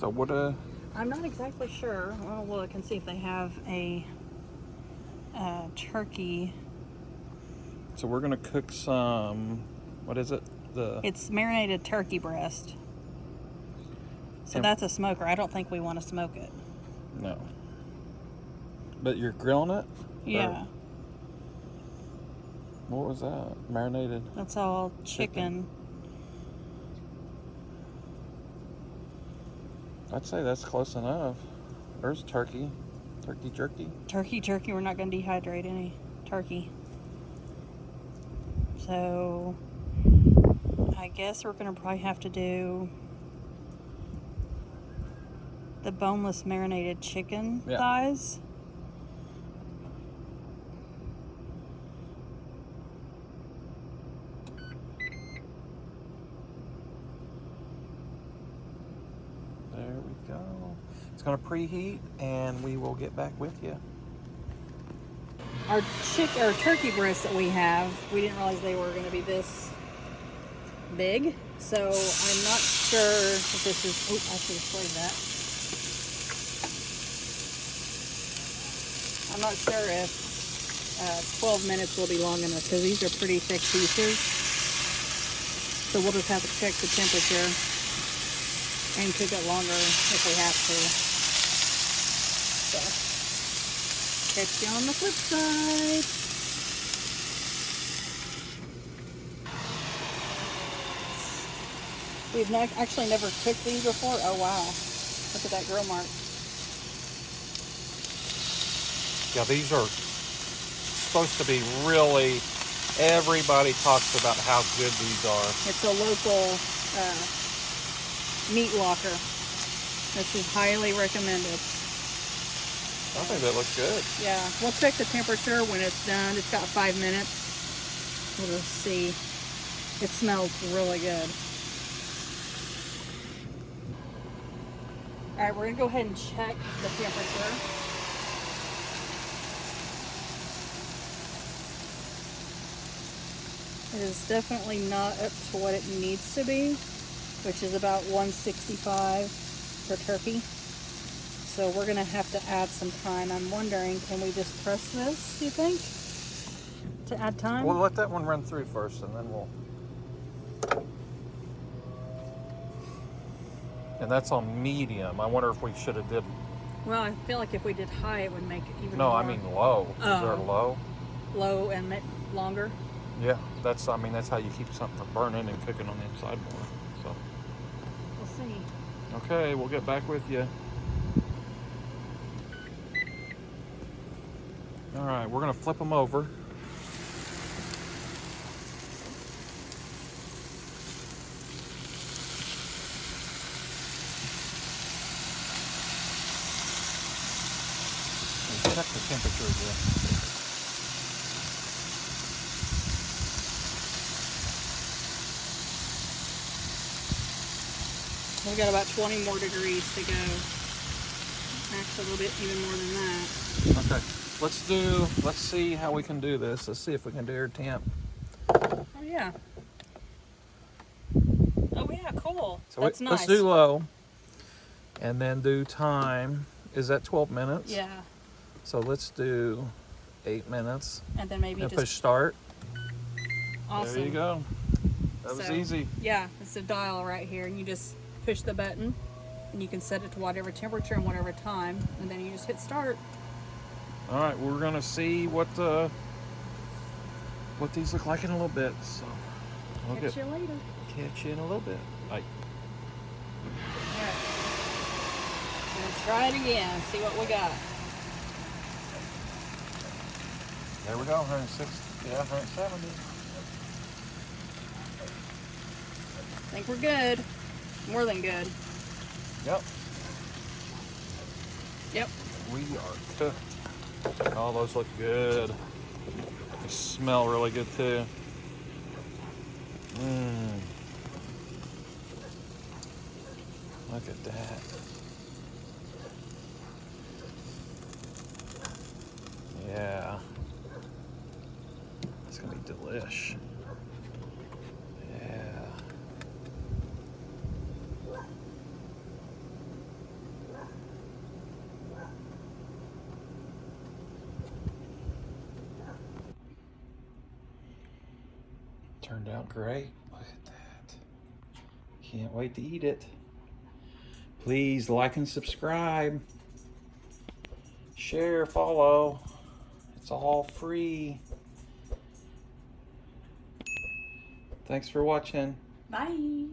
So what I'm not exactly sure. I'll look and see if they have a turkey. So we're gonna cook some, what is it? It's marinated turkey breast. So that's a smoker. I don't think we want to smoke it. No. But you're grilling it? Yeah. What was that? Marinated? That's all chicken. I'd say that's close enough. There's turkey. Turkey jerky. Turkey jerky. We're not going to dehydrate any turkey. So I guess we're going to probably have to do the boneless marinated chicken thighs. There we go. It's going to preheat and we will get back with you. Our turkey breasts that we have, we didn't realize they were going to be this big. So I'm not sure if this is, oh, I should have sprayed that. I'm not sure if 12 minutes will be long enough because these are pretty thick pieces. So we'll just have to check the temperature and cook it longer if we have to. So, catch you on the flip side. We've actually never cooked these before. Oh wow, look at that grill mark. Yeah, these are supposed to be really, everybody talks about how good these are. It's a local meat locker. This is highly recommended. I think that looks good. Yeah, we'll check the temperature when it's done. It's got 5 minutes. We'll just see. It smells really good. All right, we're gonna go ahead and check the temperature. It is definitely not up to what it needs to be, which is about 165 for turkey. So we're gonna have to add some time. I'm wondering, can we just press this, you think, to add time? We'll let that one run through first and then we'll... And that's on medium. I wonder if we should have did... Well, I feel like if we did high, it would make it even No, more. I mean low. Is there a low? Low and longer? Yeah, that's how you keep something from burning and cooking on the inside more. So We'll see. okay, we'll get back with you. All right, we're gonna flip them over. And check the temperature again. We've got about 20 more degrees to go. Actually, a little bit even more than that. Okay, let's see how we can do this. Let's see if we can do air temp. Oh yeah. Oh yeah, cool. So that's nice. Let's do low and then do time. Is that 12 minutes? Yeah. So let's do 8 minutes. And then maybe and just push start. Awesome. There you go. That was easy. Yeah, it's a dial right here, and you just push the button, and you can set it to whatever temperature and whatever time, and then you just hit start. All right, we're gonna see what these look like in a little bit. So we'll Catch you later. Catch you in a little bit. Bye. All right. I'm gonna try it again. See what we got. There we go. 160. Yeah, 170. I think we're good. More than good. Yep. Yep. We are cooked. Oh, those look good. They smell really good too. Look at that. Yeah. It's gonna be delish. Yeah. turned out great. Look at that. Can't wait to eat it. Please like and subscribe. Share, follow. It's all free. Thanks for watching. Bye.